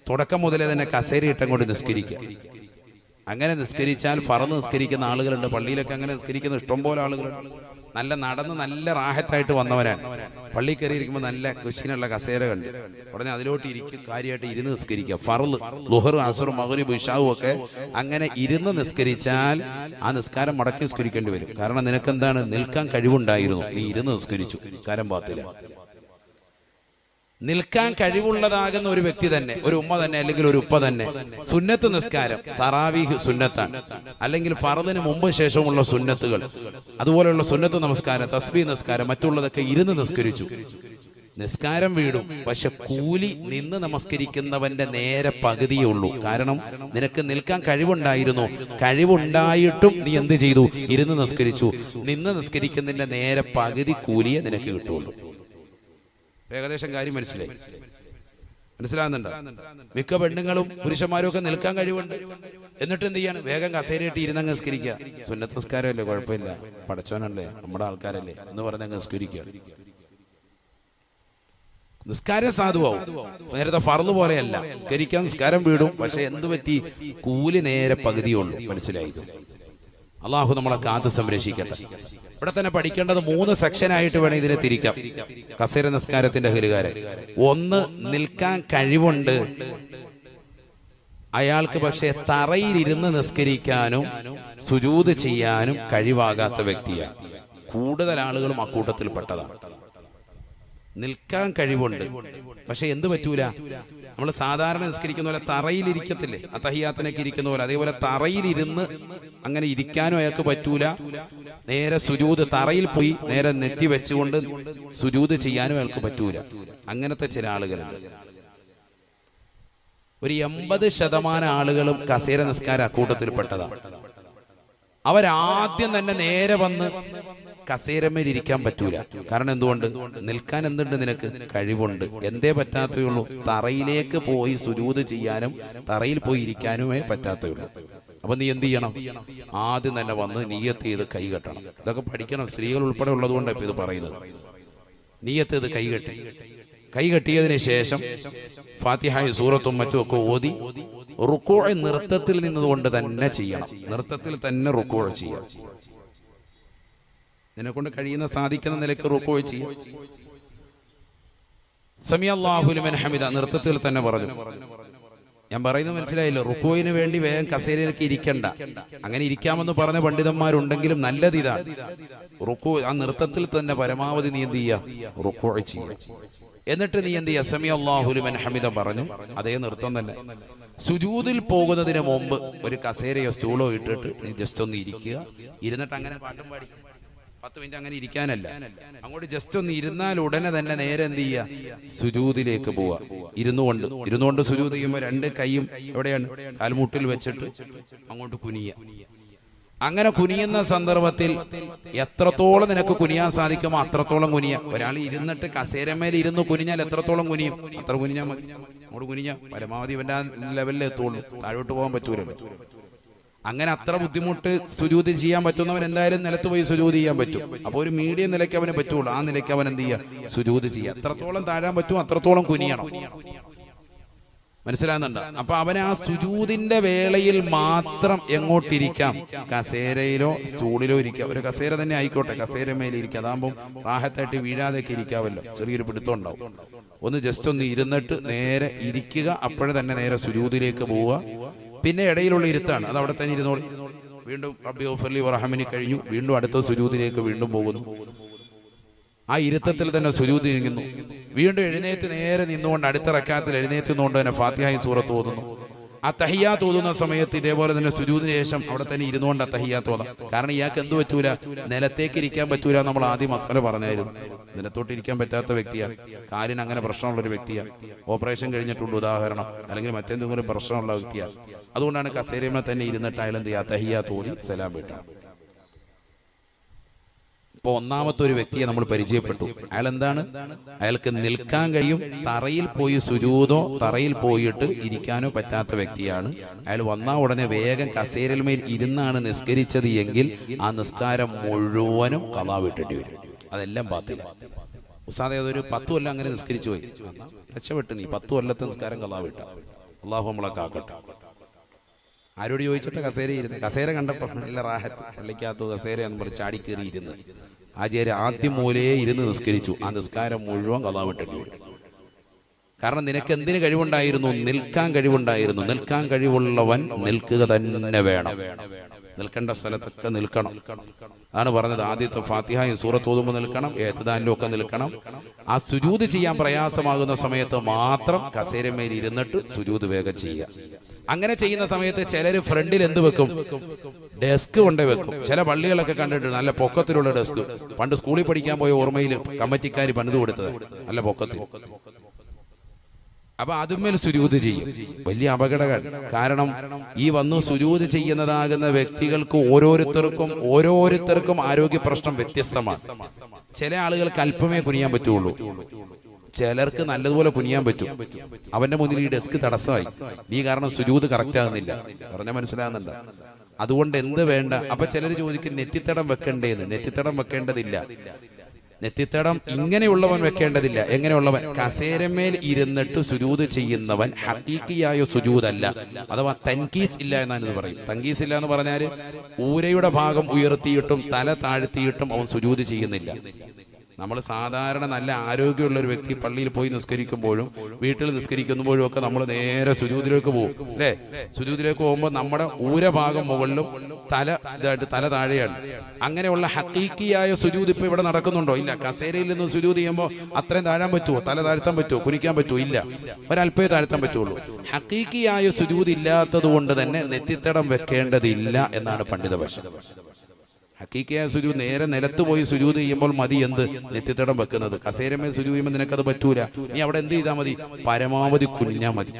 തുടക്കം മുതലേ തന്നെ കസേരയിട്ടം കൊണ്ട് നിസ്കരിക്കുക. അങ്ങനെ നിസ്കരിച്ചാൽ ഫർദ് നിസ്കരിക്കുന്ന ആളുകളുണ്ട്, പള്ളിയിലൊക്കെ അങ്ങനെ നിസ്കരിക്കുന്ന ഇഷ്ടംപോലെ ആളുകളുണ്ട്. നല്ല നടന്ന് നല്ല റാഹത്തായിട്ട് വന്നവരാണ്. പള്ളി കയറിയിരിക്കുമ്പോൾ നല്ല കുശിനുള്ള കസേര കണ്ട് ഉടനെ അതിലോട്ട് കാര്യമായിട്ട് ഇരുന്ന് നിസ്കരിക്കുക. ഫർദ് ളുഹർ, അസ്ർ, മഗ്രിബ്, ഇശാഉ ഒക്കെ അങ്ങനെ ഇരുന്ന് നിസ്കരിച്ചാൽ ആ നിസ്കാരം മടക്കി നിസ്കരിക്കേണ്ടി വരും. കാരണം നിനക്കെന്താണ്, നിൽക്കാൻ കഴിവുണ്ടായിരുന്നു, നീ ഇരുന്ന് നിസ്കരിച്ചു, നിസ്കാരം ബാത്തില. നിൽക്കാൻ കഴിവുള്ളതാകുന്ന ഒരു വ്യക്തി തന്നെ, ഒരു ഉമ്മ തന്നെ അല്ലെങ്കിൽ ഒരു ഉപ്പ തന്നെ സുന്നത്ത് നിസ്കാരം, തറാവീഹ് സുന്നത്താണ്, അല്ലെങ്കിൽ ഫർദിന് മുമ്പ് ശേഷമുള്ള സുന്നത്തുകൾ, അതുപോലെയുള്ള സുന്നത്ത് നമസ്കാരം, തസ്ബീഹ് നിസ്കാരം, മറ്റുള്ളതൊക്കെ ഇരുന്ന് നിസ്കരിച്ചു, നിസ്കാരം വീടും. പക്ഷെ കൂലി നിന്ന് നമസ്കരിക്കുന്നവന്റെ നേരെ പകുതിയേ ഉള്ളൂ. കാരണം നിനക്ക് നിൽക്കാൻ കഴിവുണ്ടായിരുന്നു, കഴിവുണ്ടായിട്ടും നീ എന്ത് ചെയ്തു, ഇരുന്ന് നിസ്കരിച്ചു. നിന്ന് നിസ്കരിക്കുന്നതിന്റെ നേരെ പകുതി കൂലിയെ നിനക്ക് കിട്ടുള്ളൂ. ഏകദേശം കാര്യം മനസ്സിലാകുന്നുണ്ടോ? മിക്ക പെണ്ണുങ്ങളും പുരുഷന്മാരും ഒക്കെ നിൽക്കാൻ കഴിവുണ്ട്, എന്നിട്ട് എന്ത് ചെയ്യാണ്, വേഗം കസേരയിട്ട് ഇരുന്നങ്ങ് നിസ്കരിക്കുക. സുന്നത്ത് നിസ്കാരമല്ലേ, കുഴപ്പമില്ല, പടച്ചോനല്ലേ, നമ്മുടെ ആൾക്കാരല്ലേ എന്ന് പറഞ്ഞങ്ങ് നിസ്കരിക്കുക. നിസ്കാരം സാധുവാവും. നേരത്തെ ഫർദ് പോലെയല്ല, നിസ്കരിക്കാൻ നിസ്കാരം വീടും. പക്ഷെ എന്ത് പറ്റി, കൂലി നേരെ പകുതിയുള്ളൂ. മനസ്സിലായി? അള്ളാഹു നമ്മളെ കാത്ത് സംരക്ഷിക്കട്ടെ. ഇവിടെ തന്നെ പഠിക്കേണ്ടത് 3 സെക്ഷനായിട്ട് വേണം ഇതിനെ തിരിക്കാം. കസേര നിസ്കാരത്തിന്റെ ഹരികാരൻ ഒന്ന്, നിൽക്കാൻ കഴിവുണ്ട് അയാൾക്ക്, പക്ഷേ തറയിലിരുന്ന് നിസ്കരിക്കാനും സുജൂദ് ചെയ്യാനും കഴിവാകാത്ത വ്യക്തിയാണ്. കൂടുതൽ ആളുകളും അക്കൂട്ടത്തിൽപ്പെട്ടതാണ്. നിൽക്കാൻ കഴിവുണ്ട്, പക്ഷെ എന്ത് പറ്റൂല, നമ്മൾ സാധാരണ നിസ്കരിക്കുന്ന പോലെ തറയിലിരിക്കത്തില്ലേ, അത്തഹിയാത്തിനൊക്കെ ഇരിക്കുന്ന പോലെ, അതേപോലെ തറയിലിരുന്ന് അങ്ങനെ ഇരിക്കാനും അയാൾക്ക് പറ്റൂല. നേരെ സുജൂദ്, തറയിൽ പോയി നേരെ നെറ്റി വെച്ചുകൊണ്ട് സുജൂദ് ചെയ്യാനും അയാൾക്ക് പറ്റൂല. അങ്ങനത്തെ ചില ആളുകളുണ്ട്. ഒരു 80% ആളുകളും കസേര നിസ്കാര അക്കൂട്ടത്തിൽപ്പെട്ടതാണ്. അവരാദ്യം തന്നെ നേരെ വന്ന് കസേരമേൽ ഇരിക്കാൻ പറ്റൂല. കാരണം എന്തുകൊണ്ട്, നിൽക്കാൻ എന്തുണ്ട്, നിനക്ക് കഴിവുണ്ട്. എന്തേ പറ്റാത്തയുള്ളൂ, തറയിലേക്ക് പോയി സുജൂദ് ചെയ്യാനും തറയിൽ പോയി ഇരിക്കാനുമേ പറ്റാത്തയുള്ളൂ. അപ്പൊ നീ എന്ത് ചെയ്യണം, ആദ്യം തന്നെ വന്ന് നിയ്യത്ത് ചെയ്ത് കൈ കെട്ടണം. ഇതൊക്കെ പഠിക്കണം, സ്ത്രീകൾ ഉൾപ്പെടെ ഉള്ളത് കൊണ്ടാണ് ഇപ്പൊ ഇത് പറയുന്നത്. നിയ്യത്ത് ചെയ്ത് കൈ കെട്ടിയതിനു ശേഷം ഫാത്തിഹയും സൂറത്തും മറ്റുമൊക്കെ ഓതി റുക്കൂഅ് നൃത്തത്തിൽ നിന്നുകൊണ്ട് തന്നെ ചെയ്യണം. നൃത്തത്തിൽ തന്നെ റുക്കൂഅ് ചെയ്യാം. നിന്നെക്കൊണ്ട് കഴിയുന്ന സാധിക്കുന്ന നിലയ്ക്ക് റുക്കൂഅ് ചെയ്യാം. സമിഅല്ലാഹു ലിമൻ ഹമിദ നൃത്തത്തിൽ തന്നെ പറഞ്ഞു. ഞാൻ പറയുന്നത് മനസ്സിലായില്ലോ? റുക്കൂഇന് വേണ്ടി വേഗം കസേരയിലേക്ക് ഇരിക്കണ്ട. അങ്ങനെ ഇരിക്കാമെന്ന് പറഞ്ഞ പണ്ഡിതന്മാരുണ്ടെങ്കിലും നല്ലത് ഇതാണ്. റുക്കൂഅ് ആ നൃത്തത്തിൽ തന്നെ പരമാവധി നീ എന്ത് ചെയ്യുക, റുക്കൂഅ് ചെയ്യുക. എന്നിട്ട് നീ എന്ത് ചെയ്യുക, സമിഅല്ലാഹു ലിമൻ ഹമിദ പറഞ്ഞു അതേ നൃത്തം തന്നെ. സുജൂദിൽ പോകുന്നതിന് മുമ്പ് ഒരു കസേരയോ സ്റ്റൂളോ ഇട്ടിട്ട് നീ ജസ്റ്റ് ഒന്ന് ഇരിക്കുക. ഇരുന്നിട്ട് അങ്ങനെ പാട്ടും പാടി 10 മിനിറ്റ് അങ്ങനെ ഇരിക്കാനല്ല, അങ്ങോട്ട് ജസ്റ്റ് ഒന്ന് ഇരുന്നാൽ ഉടനെ തന്നെ നേരെ എന്ത് ചെയ്യുക, സുജൂദിലേക്ക് പോവുക. ഇരുന്നുകൊണ്ട് സുജൂദ് ചെയ്യുമ്പോൾ 2 കൈയും എവിടെയാണ്, കാൽമുട്ടിൽ വെച്ചിട്ട് അങ്ങോട്ട് കുനിയുക. അങ്ങനെ കുനിയുന്ന സന്ദർഭത്തിൽ എത്രത്തോളം നിനക്ക് കുനിയാൻ സാധിക്കുമോ അത്രത്തോളം കുനിയ. ഒരാൾ ഇരുന്നിട്ട് കസേരമേൽ ഇരുന്ന് കുനിഞ്ഞാൽ എത്രത്തോളം കുനിയും അത്ര കുനിഞ്ഞാൽ മതി. അങ്ങോട്ട് കുനിഞ്ഞാൽ പരമാവധി ഇവന്റെ ലെവലിൽ എത്തുള്ളൂ, താഴോട്ട് പോകാൻ പറ്റൂലല്ലോ. അങ്ങനെ അത്ര ബുദ്ധിമുട്ട് സുജൂദ് ചെയ്യാൻ പറ്റുന്നവൻ എന്തായാലും നിലത്ത് പോയി സുജൂദ് ചെയ്യാൻ പറ്റും. അപ്പോൾ ഒരു മീഡിയം നിലയ്ക്ക് അവന് പറ്റുള്ളൂ. ആ നിലയ്ക്ക് അവൻ എന്ത് ചെയ്യുക, സുജൂദ് ചെയ്യുക. എത്രത്തോളം താഴാൻ പറ്റും അത്രത്തോളം കുനിയണം. മനസ്സിലാകുന്നുണ്ടോ? അപ്പൊ അവന് ആ സുജൂദിന്റെ വേളയിൽ മാത്രം എങ്ങോട്ടിരിക്കാം, കസേരയിലോ സ്റ്റൂളിലോ ഇരിക്കാം. ഒരു കസേര തന്നെ ആയിക്കോട്ടെ, കസേരമേൽ ഇരിക്കാം. അതാകുമ്പോൾ റാഹത്തായിട്ട് വീഴാതെയൊക്കെ ഇരിക്കാമല്ലോ, ചെറിയൊരു പിടുത്തം ഉണ്ടാവും. ഒന്ന് ജസ്റ്റ് ഒന്ന് ഇരുന്നിട്ട് നേരെ ഇരിക്കുക. അപ്പോഴേ തന്നെ നേരെ സുജൂദിലേക്ക് പോവുക. പിന്നെ ഇടയിലുള്ള ഇരുത്താണ്, അത് അവിടെ തന്നെ ഇരുന്നോളൂ. വീണ്ടും റബ്ബി ഗഫിർലി വറഹ്മനി കഴിഞ്ഞു, വീണ്ടും അടുത്ത സുജൂദിലേക്ക് വീണ്ടും പോകുന്നു. ആ ഇരുത്തത്തിൽ തന്നെ സുജൂദ് ചെയ്യുന്നു. വീണ്ടും എഴുന്നേറ്റ് നേരെ നിന്നുകൊണ്ട് അടുത്ത റക്അത്തിൽ എഴുന്നേറ്റ് നിന്നുകൊണ്ട് തന്നെ ഫാത്തിഹയും സൂറത്ത് ഓതുന്നു. ആ തഹിയ്യാത്ത് ഓതുന്ന സമയത്ത് ഇതേപോലെ തന്നെ സുജൂദിന് ശേഷം അവിടെ തന്നെ ഇരുന്നുകൊണ്ട് ആ തഹിയ്യാത്ത് ഓതാം. കാരണം ഇയാൾക്ക് എന്ത് പറ്റൂല, നിലത്തേക്ക് ഇരിക്കാൻ പറ്റൂല. നമ്മൾ ആദ്യം മസല പറഞ്ഞായിരുന്നു, നിലത്തോട്ട് ഇരിക്കാൻ പറ്റാത്ത വ്യക്തിയാണ്, കാലിന് അങ്ങനെ പ്രശ്നമുള്ളൊരു വ്യക്തിയാണ്, ഓപ്പറേഷൻ കഴിഞ്ഞിട്ടുണ്ട് ഉദാഹരണം, അല്ലെങ്കിൽ മറ്റെന്തെങ്കിലും പ്രശ്നമുള്ള വ്യക്തിയാണ്. അതുകൊണ്ടാണ് കസേരമേൽ തന്നെ ഇരുന്നിട്ട് അയാൾ എന്ത് ചെയ്യുക, തഹിയ്യാത്ത് ഓതി സലാം വീട്ടാണ്. ഇപ്പൊ ഒന്നാമത്തെ ഒരു വ്യക്തിയെ നമ്മൾ പരിചയപ്പെട്ടു. അയാൾ എന്താണ്, അയാൾക്ക് നിൽക്കാൻ കഴിയും, തറയിൽ പോയി സുജൂദോ തറയിൽ പോയിട്ട് ഇരിക്കാനോ പറ്റാത്ത വ്യക്തിയാണ്. അയാൾ വന്നാൽ ഉടനെ വേഗം കസേരയിൽ മേൽ ഇരുന്നാണ് നിസ്കരിച്ചത് എങ്കിൽ ആ നിസ്കാരം മുഴുവനും ഖളാ വിട്ടേണ്ടി വരും. അതെല്ലാം ബാത്തില. ഉസ്താദേ അതൊരു 10 കൊല്ലം അങ്ങനെ നിസ്കരിച്ചു പോയി. രക്ഷപ്പെട്ട് നീ 10 കൊല്ലത്തെ നിസ്കാരം കളാ വിട്ട. അള്ളാഹു നമ്മളെ കാക്കട്ടെ. ആരോട് ചോദിച്ചിട്ട് കസേര ഇരുന്ന്, കസേര കണ്ടപ്പോൾ നല്ല റാഹത്ത്, പള്ളിക്കകത്ത് കസേര എന്ന് പറഞ്ഞ് ചാടി കയറി ഇരുന്ന് ആചാര്യ ആദ്യം മൂലയെ ഇരുന്ന് നിസ്കരിച്ചു. ആ നിസ്കാരം മുഴുവൻ കളാ വിട്ടേണ്ടി വരും. കാരണം നിനക്ക് എന്തിന് കഴിവുണ്ടായിരുന്നു? നിൽക്കാൻ കഴിവുണ്ടായിരുന്നു. നിൽക്കാൻ കഴിവുള്ളവൻ നിൽക്കുക തന്നെ വേണം. നിൽക്കേണ്ട സ്ഥലത്തൊക്കെ നിൽക്കണം. അതാണ് പറഞ്ഞത്. ആദ്യത്തെ ഫാത്തിഹയും സൂറത്ത് ഓതുമ്പോൾ നിൽക്കണം, ഏത്തദാനിലും ഒക്കെ നിൽക്കണം. ആ സുജൂദ് ചെയ്യാൻ പ്രയാസമാകുന്ന സമയത്ത് മാത്രം കസേരമേൽ ഇരുന്നിട്ട് സുജൂദ് വേഗം ചെയ്യുക. അങ്ങനെ ചെയ്യുന്ന സമയത്ത് ചിലർ ഫ്രണ്ടിൽ എന്ത് വെക്കും? ഡെസ്ക് കൊണ്ടേ വെക്കും. ചില പള്ളികളൊക്കെ കണ്ടിട്ട് നല്ല പൊക്കത്തിലുള്ള ഡെസ്ക്. പണ്ട് സ്കൂളിൽ പഠിക്കാൻ പോയ ഓർമ്മയിൽ കമ്മിറ്റിക്കാർ പണിത് കൊടുത്തത് നല്ല പൊക്കത്തിൽ. അപ്പൊ അതുമേൽ സുജൂദ് ചെയ്യും. വലിയ അപകടമാണ്. കാരണം ഈ വന്നു സുജൂദ് ചെയ്യുന്നതാകുന്ന വ്യക്തികൾക്ക് ഓരോരുത്തർക്കും ആരോഗ്യ പ്രശ്നം വ്യത്യസ്തമാണ്. ചില ആളുകൾക്ക് അല്പമേ കുനിയാൻ പറ്റുള്ളൂ, ചിലർക്ക് നല്ലതുപോലെ കുനിയാൻ പറ്റും. അവന്റെ മുന്നിൽ ഈ ഡെസ്ക് തടസ്സമായി, നീ കാരണം സുജൂദ് കറക്റ്റ് ആകുന്നില്ല. പറഞ്ഞ മനസ്സിലാകുന്നുണ്ട്? അതുകൊണ്ട് എന്ത് വേണ്ട? അപ്പൊ ചിലർ ചോദിക്കും നെറ്റിത്തടം വെക്കണ്ടേന്ന്. നെറ്റിത്തടം വെക്കേണ്ടതില്ല. നെറ്റിത്തടം ഇങ്ങനെയുള്ളവൻ വെക്കേണ്ടതില്ല. എങ്ങനെയുള്ളവൻ? കസേരമേൽ ഇരുന്നിട്ട് സുജൂദ് ചെയ്യുന്നവൻ ഹഖീഖിയായ സുജൂദല്ല, അഥവാ തൻകീസ് ഇല്ല എന്നാണ് ഇത് പറയും. തൻകീസ് ഇല്ല എന്ന് പറഞ്ഞാൽ ഊരയുടെ ഭാഗം ഉയർത്തിയിട്ടും തല താഴ്ത്തിയിട്ടും അവൻ സുജൂദ് ചെയ്യുന്നില്ല. നമ്മൾ സാധാരണ നല്ല ആരോഗ്യമുള്ള ഒരു വ്യക്തി പള്ളിയിൽ പോയി നിസ്കരിക്കുമ്പോഴും വീട്ടിൽ നിസ്കരിക്കുമ്പോഴും ഒക്കെ നമ്മൾ നേരെ സുജൂദിലേക്ക് പോകും, അല്ലേ? സുജൂദിലേക്ക് പോകുമ്പോൾ നമ്മുടെ ഊരഭാഗം മുകളിലും തല താഴെയാണ്. അങ്ങനെയുള്ള ഹഖീഖിയായ സുജൂദ് ഇപ്പൊ ഇവിടെ നടക്കുന്നുണ്ടോ? ഇല്ല. കസേരയിൽ നിന്ന് സുജൂദ് ചെയ്യുമ്പോൾ അത്രയും താഴാൻ പറ്റുമോ? തല താഴ്ത്താൻ പറ്റുമോ? കുനിക്കാൻ പറ്റുമോ? ഇല്ല. ഒരല്പേ താഴ്ത്താൻ പറ്റുള്ളൂ. ഹഖീഖിയായ സുജൂദ് ഇല്ലാത്തത് കൊണ്ട് തന്നെ നെറ്റിത്തടം വെക്കേണ്ടതില്ല എന്നാണ് പണ്ഡിതപക്ഷം. ഹഖീഖിയായ സുജൂദ് നേരെ നിലത്ത് പോയി സുജൂദ് ചെയ്യുമ്പോൾ മതി എന്ത്? നെറ്റിത്തടം വെക്കുന്നത്. കസേരമേൽ സുജൂദ് ചെയ്യുമ്പോൾ നിനക്കത് പറ്റൂല. നീ അവിടെ എന്ത് ചെയ്താൽ മതി? പരമാവധി കുഞ്ഞാൽ മതി.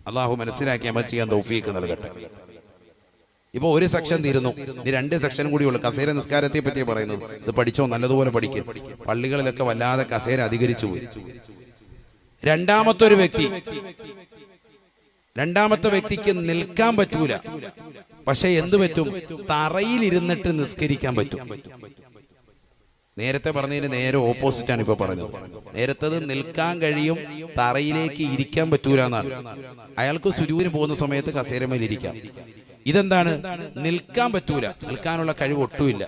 അള്ളാഹു മനസ്സിലാക്കി അമൽ ചെയ്യാൻ തൗഫീഖ് നൽകട്ടെ. ഇപ്പൊ ഒരു സെക്ഷൻ തീരുന്നു, ഇനി 2 സെക്ഷൻ കൂടിയുള്ളൂ. കസേര നിസ്കാരത്തെ പറ്റിയാണ് പറയുന്നത്. ഇത് പഠിച്ചോ, നല്ലതുപോലെ പഠിക്കും. പള്ളികളിലൊക്കെ വല്ലാതെ കസേര അധികരിച്ചു പോയി. രണ്ടാമത്തെ വ്യക്തിക്ക് നിൽക്കാൻ പറ്റൂല, പക്ഷെ എന്ത് പറ്റും? തറയിലിരുന്നിട്ട് നിസ്കരിക്കാൻ പറ്റും. നേരത്തെ പറഞ്ഞതിന് നേരെ ഓപ്പോസിറ്റ് ആണ് ഇപ്പൊ പറഞ്ഞത്. നേരത്തത് നിൽക്കാൻ കഴിയും, തറയിലേക്ക് ഇരിക്കാൻ പറ്റൂല എന്നാണ്. അയാൾക്ക് സുജൂദിന് പോകുന്ന സമയത്ത് കസേരമേൽ ഇരിക്കാം. ഇതെന്താണ്? നിൽക്കാൻ പറ്റൂല, നിൽക്കാനുള്ള കഴിവ് ഒട്ടുമില്ല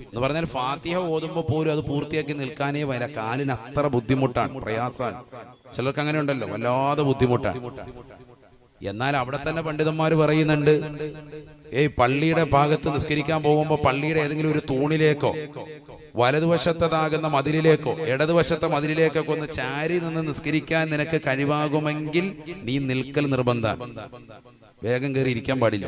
എന്ന് പറഞ്ഞാൽ ഫാത്തിഹ ഓതുമ്പോൾ പോലും അത് പൂർത്തിയാക്കി നിൽക്കാനേ വര. കാലിന് അത്ര ബുദ്ധിമുട്ടാണ്, പ്രയാസാണ്. ചിലർക്ക് അങ്ങനെ ഉണ്ടല്ലോ, വല്ലാതെ ബുദ്ധിമുട്ടാണ്. എന്നാൽ അവിടെ തന്നെ പണ്ഡിതന്മാർ പറയുന്നുണ്ട്, പള്ളിയുടെ ഭാഗത്ത് നിസ്കരിക്കാൻ പോകുമ്പോൾ പള്ളിയുടെ ഏതെങ്കിലും ഒരു തൂണിലേക്കോ വലതുവശത്തതാകുന്ന മതിലിലേക്കോ ഇടതുവശത്തെ മതിലിലേക്കൊക്കെ ഒന്ന് ചാരി നിന്ന് നിസ്കരിക്കാൻ നിനക്ക് കഴിവാകുമെങ്കിൽ നീ നിൽക്കൽ നിർബന്ധമാണ്. വേഗം കയറി ഇരിക്കാൻ പാടില്ല.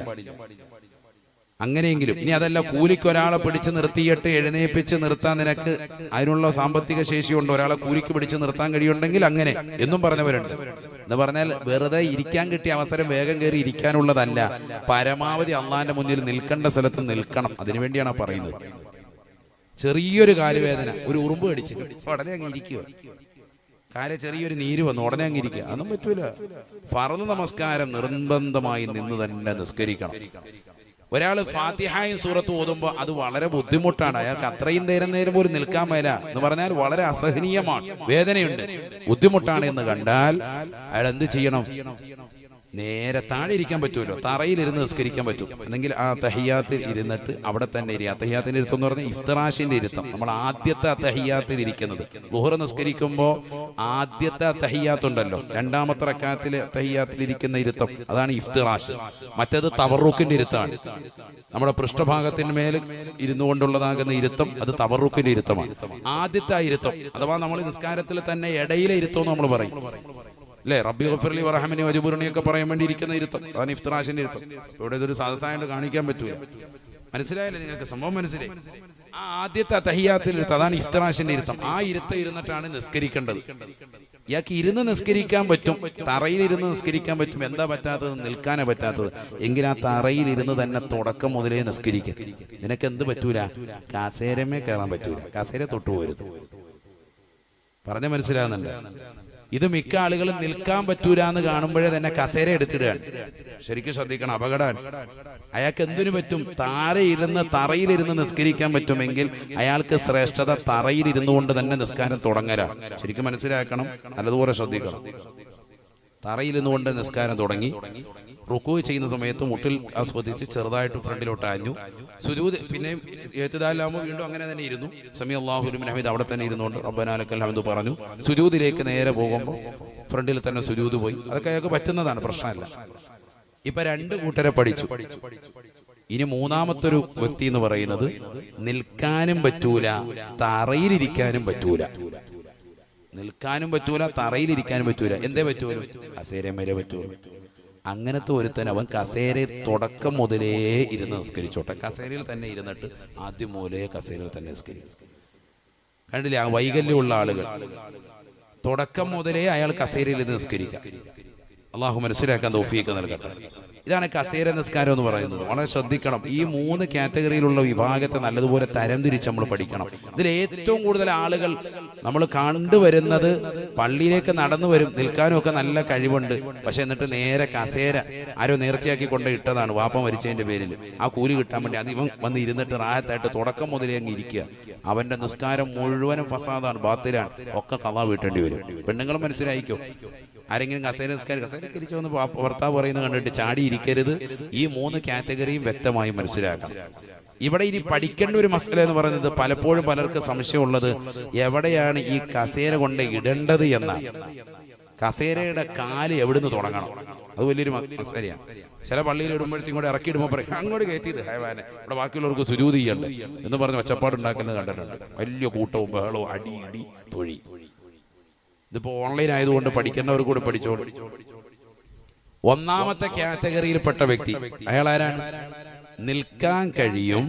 അങ്ങനെയെങ്കിലും ഇനി അതല്ല, കൂലിക്ക് ഒരാളെ പിടിച്ച് നിർത്തിയിട്ട് എഴുന്നേപ്പിച്ച് നിർത്താൻ നിനക്ക് അതിനുള്ള സാമ്പത്തിക ശേഷിയുണ്ട്, ഒരാളെ കൂലിക്ക് പിടിച്ച് നിർത്താൻ കഴിയുണ്ടെങ്കിൽ അങ്ങനെ എന്നും പറഞ്ഞവരുണ്ട്. എന്ന് പറഞ്ഞാൽ വെറുതെ ഇരിക്കാൻ കിട്ടിയ അവസരം വേഗം കയറി ഇരിക്കാനുള്ളതല്ല, പരമാവധി അള്ളാന്റെ മുന്നിൽ നിൽക്കേണ്ട സ്ഥലത്ത് നിൽക്കണം. അതിനുവേണ്ടിയാണ് പറയുന്നത്. ചെറിയൊരു കാലുവേദന, ഒരു ഉറുമ്പ് കടിച്ച് ഉടനെ അങ്ങ് ഇരിക്കുക, കാല് ചെറിയൊരു നീര് വന്നു ഉടനെ അങ്ങ് ഇരിക്കുക, അതൊന്നും പറ്റൂല. ഫർദ് നമസ്കാരം നിർബന്ധമായി നിന്ന് തന്നെ നിസ്കരിക്കണം. ഒരാൾ ഫാത്തിഹയും സൂറത്ത് ഓതുമ്പോൾ അത് വളരെ ബുദ്ധിമുട്ടാണ്. അയാൾക്ക് അത്രയും നേരം പോലും നിൽക്കാൻ മേല എന്ന് പറഞ്ഞാൽ വളരെ അസഹനീയമാണ്, വേദനയുണ്ട്, ബുദ്ധിമുട്ടാണ് എന്ന് കണ്ടാൽ അയാൾ എന്ത് ചെയ്യണം? നേരെ താഴെ ഇരിക്കാൻ പറ്റുമല്ലോ, തറയിലിരുന്ന് നിസ്കരിക്കാൻ പറ്റും. അല്ലെങ്കിൽ ആ തഹിയ്യാത്തിൽ ഇരുന്നിട്ട് അവിടെ തന്നെ ഇരിക്കുക. തഹിയ്യാത്തിന്റെ ഇരുത്തം എന്ന് പറഞ്ഞാൽ ഇഫ്തിറാഷിന്റെ ഇരുത്തം. നമ്മൾ ആദ്യത്തെ തഹിയ്യാത്തിൽ ഇരിക്കുന്നത്, ളുഹർ നിസ്കരിക്കുമ്പോൾ ആദ്യത്തെ തഹിയ്യാത്തുണ്ടല്ലോ, 2ാമത്തെ റക്അത്തിലെ തഹിയ്യാത്തിൽ ഇരിക്കുന്ന ഇരുത്തം, അതാണ് ഇഫ്തിറാഷ്. മറ്റേത് തവറുക്കിന്റെ ഇരുത്താണ്. നമ്മുടെ പൃഷ്ഠഭാഗത്തിന്മേൽ ഇരുന്നു കൊണ്ടുള്ളതാകുന്ന ഇരുത്തം, അത് തവറുക്കിന്റെ ഇരുത്തമാണ്. ആദ്യത്തെ ഇരുത്തം അഥവാ നമ്മൾ നിസ്കാരത്തിൽ തന്നെ ഇടയിലെ ഇരുത്തം നമ്മൾ പറയും, അല്ലേ? റബ്ബി ഗഫിർലി വറഹ്മനി വജ്ബുർനി ഒക്കെ പറയാൻ വേണ്ടി ഇരിക്കുന്ന ഇരുത്തം, അതാണ് ഇഫ്തിറാഷിന്റെ ഇരുത്തം. ഇവിടെ ഇതൊരു സദസ്സായിട്ട് കാണിക്കാൻ പറ്റൂല. മനസ്സിലായല്ലേ നിങ്ങൾക്ക്? സംഭവം മനസ്സിലായി? ആ ആദ്യത്തെ തഹിയ്യാത്തിൽ ഇരുത്തം, അതാണ് ഇഫ്തിറാഷിന്റെ ഇരുത്തം. ആ ഇരുത്തം ഇരുന്നിട്ടാണ് നിസ്കരിക്കേണ്ടത്. ഇയാൾക്ക് ഇരുന്ന് നിസ്കരിക്കാൻ പറ്റും, തറയിൽ ഇരുന്ന് നിസ്കരിക്കാൻ പറ്റും. എന്താ പറ്റാത്തത്? നിൽക്കാനേ പറ്റാത്തത്. എങ്കിൽ ആ തറയിൽ ഇരുന്ന് തന്നെ തുടക്കം മുതലേ നിസ്കരിക്കും. നിനക്ക് എന്ത് പറ്റൂല? കസേരമേ കയറാൻ പറ്റൂല, കസേര തൊട്ടുപോരുത്. പറഞ്ഞ മനസ്സിലാകുന്നുണ്ട്? ഇത് മിക്ക ആളുകളും നിൽക്കാൻ പറ്റൂല എന്ന് കാണുമ്പോഴേ തന്നെ കസേര എടുത്തിടുകയാണ്. ശരിക്കും ശ്രദ്ധിക്കണം, അപകടമാണ്. അയാൾക്ക് എന്തിനു പറ്റും? തറയിലിരുന്ന് നിസ്കരിക്കാൻ പറ്റുമെങ്കിൽ അയാൾക്ക് ശ്രേഷ്ഠത തറയിലിരുന്നു കൊണ്ട് തന്നെ നിസ്കാരം തുടങ്ങലാണ്. ശരിക്കും മനസ്സിലാക്കണം, നല്ലതുപോലെ ശ്രദ്ധിക്കണം. തറയിലിരുന്നു കൊണ്ട് നിസ്കാരം തുടങ്ങി. റുക്കൂ ചെയ്യുന്ന സമയത്ത് മുട്ടിൽ ആസ്വദിച്ച് ചെറുതായിട്ട് ഫ്രണ്ടിലോട്ട് ആഞ്ഞു. സുജൂദ് പിന്നെ എഴുത്തുദാലാകുമ്പോൾ വീണ്ടും അങ്ങനെ തന്നെ ഇരുന്നു. സമി അല്ലാഹു ലിമൻ ഹമീദ് അവിടെ തന്നെ ഇരുന്നുകൊണ്ട് റബ്ബനാ ലക്കൽ ഹംദ് പറഞ്ഞു. സുജൂദിലേക്ക് നേരെ പോകുമ്പോൾ ഫ്രണ്ടിൽ തന്നെ സുജൂദ് പോയി. അതൊക്കെ അയാൾക്ക് പറ്റുന്നതാണ്, പ്രശ്നമല്ല. ഇപ്പൊ 2 കൂട്ടരെ പഠിച്ചു. ഇനി മൂന്നാമത്തൊരു വ്യക്തി എന്ന് പറയുന്നത് നിൽക്കാനും പറ്റൂല, തറയിലിരിക്കാനും പറ്റൂല. നിൽക്കാനും പറ്റൂല, തറയിലിരിക്കാനും പറ്റൂല. എന്തേ പറ്റൂല? കസേരയും വരെ പറ്റൂല. അങ്ങനത്തെ ഒരുത്തൻ അവൻ കസേരയിൽ തുടക്കം മുതലേ ഇരുന്ന് നിസ്കരിച്ചോട്ടെ. കസേരയിൽ തന്നെ ഇരുന്നിട്ട് ആദ്യം മൂലേ കസേരയിൽ തന്നെ നിസ്കരിക്കും. കണ്ടില്ലേ, ആ വൈകല്യമുള്ള ആളുകൾ തുടക്കം മുതലേ അയാൾ കസേരയിൽ ഇരുന്ന് നിസ്കരിക്കാം. അള്ളാഹു മനസ്സിലാക്കാൻ തൗഫീഖ് നൽകട്ടെ. ഇതാണ് കസേര നിസ്കാരം എന്ന് പറയുന്നത്. വളരെ ശ്രദ്ധിക്കണം. ഈ 3 കാറ്റഗറിയിലുള്ള വിഭാഗത്തെ നല്ലതുപോലെ തരംതിരിച്ച് നമ്മൾ പഠിക്കണം. ഇതിൽ ഏറ്റവും കൂടുതൽ ആളുകൾ നമ്മൾ കണ്ടുവരുന്നത് പള്ളിയിലേക്ക് നടന്നു വരും, നിൽക്കാനും ഒക്കെ നല്ല കഴിവുണ്ട്, പക്ഷെ എന്നിട്ട് നേരെ കസേര ആരോ നേർച്ചയാക്കി കൊണ്ട് ഇട്ടതാണ് വാപ്പ മരിച്ചതിന്റെ പേരിൽ. ആ കൂലി കിട്ടാൻ വേണ്ടി അത് ഇവൻ വന്ന് ഇരുന്നിട്ട് റാഹത്തായിട്ട് തുടക്കം മുതലേ അങ്ങ് ഇരിക്കുക. അവന്റെ നിസ്കാരം മുഴുവനും ഫസാദാണ്, ബാത്തിലാണ്, ഒക്കെ ഖളാ വീട്ടേണ്ടി വരും. പെണ്ണുങ്ങൾ മനസ്സിലായിക്കോ. ആരെങ്കിലും കസേര കരിച്ചു വന്ന് ഭർത്താവ് പറയുന്നത് കണ്ടിട്ട് ചാടിയിരിക്കരുത്. ഈ 3 കാറ്റഗറിയും വ്യക്തമായി മനസ്സിലാക്കാം. ഇവിടെ ഇനി പഠിക്കേണ്ട ഒരു മസല എന്ന് പറയുന്നത്, പലപ്പോഴും പലർക്ക് സംശയമുള്ളത് എവിടെയാണ് ഈ കസേര കൊണ്ട് ഇടേണ്ടത് എന്നാണ്. കസേരയുടെ കാല് എവിടുന്ന് തുടങ്ങണം? അത് വലിയൊരു മസലയാണ്. ചില പള്ളിയിൽ ഇടുമ്പോഴത്തേക്കും കൂടെ ഇറക്കിയിടുമ്പോൾ പറയും അങ്ങോട്ട് കയറ്റിയിട്ട് ഹൈവാനെ ഇവിടെ ബാക്കിയുള്ളവർക്ക് സുജൂദ് ചെയ്യണ്ടേ എന്ന് പറഞ്ഞ് ഒച്ചപ്പാടുണ്ടാക്കുന്നത് കണ്ടിട്ടുണ്ട്. വലിയ കൂട്ടവും ബഹളവും അടി തൊഴി. ഇതിപ്പോ ഓൺലൈൻ ആയതുകൊണ്ട് പഠിക്കുന്നവർ കൂടെ പഠിച്ചോളൂ. ഒന്നാമത്തെ കാറ്റഗറിയിൽപ്പെട്ട വ്യക്തി അയാൾ ആരാണ്? നിൽക്കാൻ കഴിയും,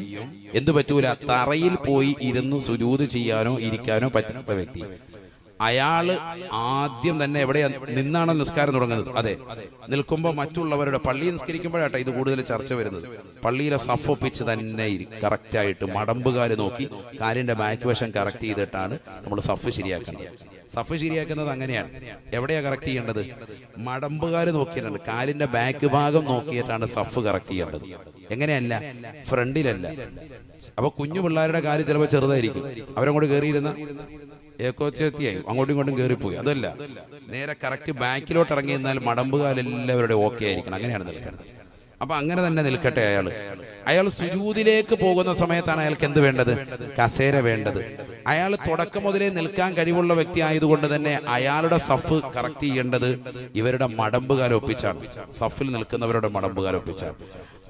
എന്തു പറ്റൂല, തറയിൽ പോയി ഇരുന്ന് സുജൂദ് ചെയ്യാനോ ഇരിക്കാനോ പറ്റാത്ത വ്യക്തി. അയാള് ആദ്യം തന്നെ എവിടെയാ നിന്നാണ് നിസ്കാരം തുടങ്ങുന്നത്? അതെ, നിൽക്കുമ്പോൾ മറ്റുള്ളവരുടെ പള്ളി നിസ്കരിക്കുമ്പോഴാട്ടെ ഇത് കൂടുതൽ ചർച്ച വരുന്നത്. പള്ളിയിലെ സഫ് ഒപ്പിച്ച് തന്നെ കറക്റ്റായിട്ട് മടമ്പുകാര് നോക്കി കാലിന്റെ ബാക്ക് വശം കറക്റ്റ് ചെയ്തിട്ടാണ് നമ്മൾ സഫ് ശരിയാക്കുന്നത്. സഫ് ശരിയാക്കുന്നത് അങ്ങനെയാണ്. എവിടെയാ കറക്റ്റ് ചെയ്യേണ്ടത്? മടമ്പുകാര് നോക്കിയിട്ടുണ്ട്, കാലിന്റെ ബാക്ക് ഭാഗം നോക്കിയിട്ടാണ് സഫ് കറക്റ്റ് ചെയ്യേണ്ടത്. എങ്ങനെയല്ല, ഫ്രണ്ടിലല്ല. അപ്പൊ കുഞ്ഞു പിള്ളേരുടെ കാല് ചിലപ്പോൾ ചെറുതായിരിക്കും, അവരങ്ങോട്ട് കയറിയിരുന്ന ഏകോച്ചത്തിയായി അങ്ങോട്ടും ഇങ്ങോട്ടും കയറിപ്പോയി. അതല്ല, നേരെ കറക്റ്റ് ബാക്കിലോട്ട് ഇറങ്ങി നിന്നാൽ മടമ്പുകാലെല്ലാവരുടെ ഓക്കെ ആയിരിക്കണം. അങ്ങനെയാണ് നിൽക്കേണ്ടത്. അപ്പൊ അങ്ങനെ തന്നെ നിൽക്കട്ടെ. അയാൾ സുജൂദിലേക്ക് പോകുന്ന സമയത്താണ് അയാൾക്ക് എന്ത് വേണ്ടത്? കസേര വേണ്ടത്. അയാൾ തുടക്കം മുതലേ നിൽക്കാൻ കഴിവുള്ള വ്യക്തി ആയതുകൊണ്ട് തന്നെ അയാളുടെ സഫ് കറക്റ്റ് ചെയ്യേണ്ടത് ഇവരുടെ മടമ്പുകാലം ഒപ്പിച്ചാണ്. സഫിൽ നിൽക്കുന്നവരുടെ മടമ്പുകാലം ഒപ്പിച്ചാണ്.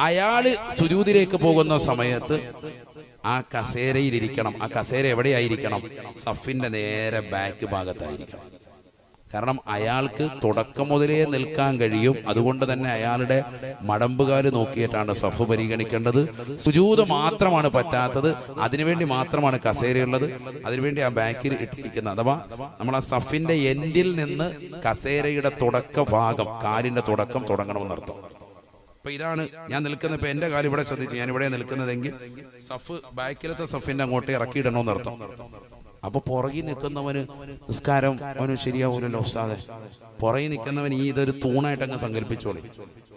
അയാള് സുജൂദിലേക്ക് പോകുന്ന സമയത്ത് ആ കസേരയിലിരിക്കണം. ആ കസേര എവിടെയായിരിക്കണം? സഫിന്റെ നേരെ ബാക്ക് ഭാഗത്തായിരിക്കണം. കാരണം അയാൾക്ക് തുടക്കം മുതലേ നിൽക്കാൻ കഴിയും. അതുകൊണ്ട് തന്നെ അയാളുടെ മടമ്പുകാല് നോക്കിയിട്ടാണ് സഫ് പരിഗണിക്കേണ്ടത്. സുജൂദ് മാത്രമാണ് പറ്റാത്തത്, അതിനുവേണ്ടി മാത്രമാണ് കസേരയുള്ളത്. അതിനുവേണ്ടി ആ ബാക്കിൽ ഇട്ടിരിക്കുന്നത്, അഥവാ നമ്മൾ ആ സഫിന്റെ എൻഡിൽ നിന്ന് കസേരയുടെ തുടക്ക ഭാഗം, കാലിന്റെ തുടക്കം തുടങ്ങണമെന്നർത്ഥം. അപ്പൊ ഇതാണ് ഞാൻ നിൽക്കുന്നത്. ഇപ്പൊ എന്റെ കാല് ഇവിടെ ശ്രദ്ധിച്ചു, ഞാൻ ഇവിടെ നിൽക്കുന്നതെങ്കിൽ സഫ് ബാക്കിലത്തെ സഫിന്റെ അങ്ങോട്ട് ഇറക്കിയിടണമെന്നർത്ഥം. അപ്പൊ പുറകിൽ നിൽക്കുന്നവന് നിസ്കാരം അവന് ശരിയാവൂലല്ലോ ഉസ്താദെ. പുറകിൽ നിൽക്കുന്നവൻ ഈ ഇതൊരു തൂണായിട്ട് അങ്ങ് സങ്കല്പിച്ചോളി.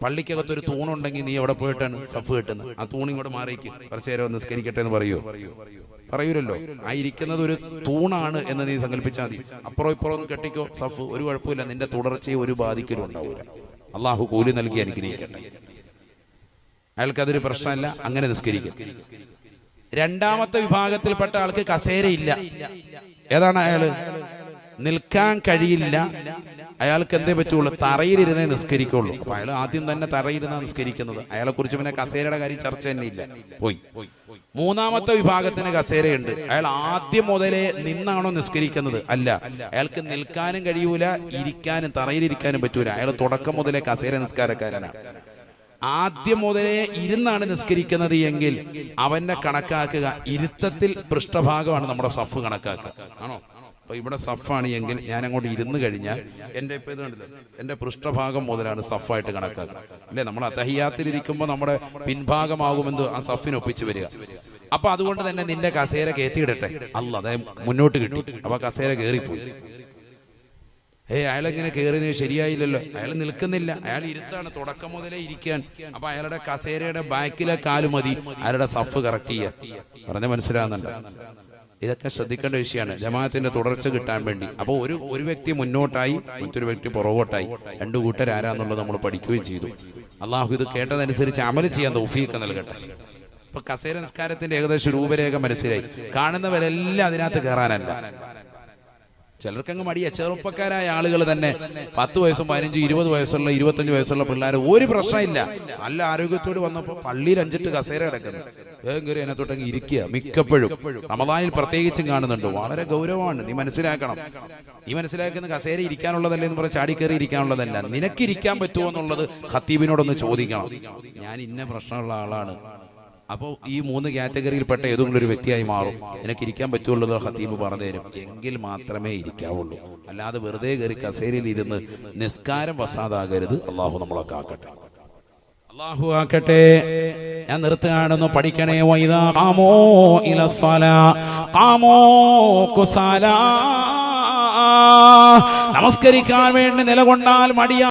പള്ളിക്കകത്തൊരു തൂണുണ്ടെങ്കിൽ നീ അവിടെ പോയിട്ടാണ് സഫ് കിട്ടുന്നത്. ആ തൂണിങ്ങോട്ട് മാറിക്ക് കുറച്ചു നേരം നിസ്കരിക്കട്ടെ എന്ന് പറയൂലല്ലോ. ആ ഇരിക്കുന്നത് ഒരു തൂണാണ് എന്ന് നീ സങ്കല്പിച്ചാൽ മതി. അപ്പുറം ഇപ്പുറം ഒന്ന് കെട്ടിക്കോ സഫ്, ഒരു കുഴപ്പമില്ല. നിന്റെ തുടർച്ചയെ ഒരു ബാധിക്കലും ഉണ്ടാവൂല. അള്ളാഹു കൂലി നൽകി അനുഗ്രഹിക്കട്ടെ. അയാൾക്കതൊരു പ്രശ്നമല്ല, അങ്ങനെ നിസ്കരിക്കും. രണ്ടാമത്തെ വിഭാഗത്തിൽപ്പെട്ട ആൾക്ക് കസേരയില്ല. ഏതാണ് അയാള്? നിൽക്കാൻ കഴിയില്ല, അയാൾക്ക് എന്തേ പറ്റുള്ളൂ? തറയിലിരുന്നേ നിസ്കരിക്കുള്ളൂ. അപ്പൊ അയാൾ ആദ്യം തന്നെ തറയിരുന്നാ നിസ്കരിക്കുന്നത്. അയാളെ കുറിച്ച് പിന്നെ കസേരയുടെ കാര്യം ചർച്ച തന്നെ ഇല്ല, പോയി. മൂന്നാമത്തെ വിഭാഗത്തിന് കസേരയുണ്ട്. അയാൾ ആദ്യം മുതലേ നിന്നാണോ നിസ്കരിക്കുന്നത്? അല്ല, അയാൾക്ക് നിൽക്കാനും കഴിയൂല, ഇരിക്കാനും തറയിലിരിക്കാനും പറ്റൂല. അയാൾ തുടക്കം മുതലേ കസേര നിസ്കാരക്കാരനാണ്. ആദ്യം മുതലേ ഇരുന്നാണ് നിസ്കരിക്കുന്നത് എങ്കിൽ അവന്റെ കണക്കാക്കുക ഇരുത്തത്തിൽ പൃഷ്ഠഭാഗമാണ് നമ്മുടെ സഫ് കണക്കാക്കുക. ആണോ? അപ്പൊ ഇവിടെ സഫാണ് എങ്കിൽ ഞാൻ അങ്ങോട്ട് ഇരുന്ന് കഴിഞ്ഞാൽ എന്റെ ഇപ്പൊ ഇത് കണ്ടില്ല, എന്റെ പൃഷ്ഠഭാഗം മുതലാണ് സഫായിട്ട് കണക്കാക്കുക. അല്ലെ, നമ്മൾ അത്തഹിയ്യാത്തിലിരിക്കുമ്പോൾ നമ്മുടെ പിൻഭാഗമാകുമെന്ന് ആ സഫിന് ഒപ്പിച്ചു വരിക. അപ്പൊ അതുകൊണ്ട് തന്നെ നിന്റെ കസേര കയറ്റിയിടട്ടെ. അല്ല, അതായത് മുന്നോട്ട് കിട്ടി. അപ്പൊ കസേര കയറിപ്പോയി. അയാളെങ്ങനെ കയറിയത് ശരിയായില്ലല്ലോ, അയാൾ നിൽക്കുന്നില്ല, അയാൾ ഇരുത്താണ്, തുടക്കം മുതലേ ഇരിക്കാൻ. അപ്പൊ അയാളുടെ കസേരയുടെ ബാക്കിലെ കാല് മതി അയാളുടെ സഫ് കറക്റ്റ് ചെയ്യാൻ. പറഞ്ഞ മനസ്സിലാകുന്നുണ്ട്? ഇതൊക്കെ ശ്രദ്ധിക്കേണ്ട വിഷയമാണ് ജമാഅത്തിന്റെ തുടർച്ച കിട്ടാൻ വേണ്ടി. അപ്പോൾ ഒരു വ്യക്തി മുന്നോട്ടായി, മറ്റൊരു വ്യക്തി പുറകോട്ടായി, രണ്ടു കൂട്ടരാരാന്നുള്ളത് നമ്മൾ പഠിക്കുകയും ചെയ്തു. അള്ളാഹു ഇത് കേട്ടതനുസരിച്ച് അമല് ചെയ്യാൻ തൗഫീഖ് നൽകട്ടെ. ഇപ്പൊ കസേര നിസ്കാരത്തിന്റെ ഏകദേശം രൂപരേഖ മനസ്സിലായി. കാണുന്നവരെല്ലാം അതിനകത്ത് കയറാനല്ല. ചിലർക്കങ്ങ് മടിയാ. ചെറുപ്പക്കാരായ ആളുകൾ തന്നെ 10 വയസ്സും 15, 20 വയസ്സുള്ള 25 വയസ്സുള്ള പിള്ളേർ ഒരു പ്രശ്നമില്ല, നല്ല ആരോഗ്യത്തോട് വന്നപ്പോൾ പള്ളിയിൽ 5 കസേര കിടക്കുന്നു, വേഗം കയറി അതിനകത്തോട്ടങ്ങ് ഇരിക്കുക. മിക്കപ്പോഴും റമദാനിൽ പ്രത്യേകിച്ചും കാണുന്നുണ്ട്. വളരെ ഗൗരവമാണ്. നീ മനസ്സിലാക്കണം. നീ മനസ്സിലാക്കുന്ന കസേര ഇരിക്കാനുള്ളതല്ലേ എന്ന് പറഞ്ഞ് ചാടിക്കയറി ഇരിക്കാനുള്ളതല്ല. നിനക്കിരിക്കാൻ പറ്റുമോ എന്നുള്ളത് ഖത്തീബിനോടൊന്ന് ചോദിക്കണം. ഞാൻ ഇന്ന പ്രശ്നമുള്ള ആളാണ്, അപ്പോൾ ഈ 3 കാറ്റഗറിയിൽപ്പെട്ട ഏതെങ്കിലും ഒരു വ്യക്തിയായി മാറും, എനിക്ക് ഇരിക്കാൻ പറ്റുള്ളത് ഖത്തീബ് പറഞ്ഞു തരും. എങ്കിൽ മാത്രമേ ഇരിക്കാവുള്ളൂ. അല്ലാതെ വെറുതെ കയറി കസേരയിൽ ഇരുന്ന് നിസ്കാരം വസാദാകരുത്. അള്ളാഹു നമ്മളൊക്കെ ആക്കട്ടെ, അള്ളാഹു ആക്കട്ടെ. ഞാൻ നിർത്തുകയാണെന്ന് പഠിക്കണേ. വൈദാ ഖാമൂ ഇലസ്സലാ ഖാമൂ കുസാലാ. നമസ്കരിക്കാൻ വേണ്ടി നിലകൊണ്ടാൽ മടിയാ.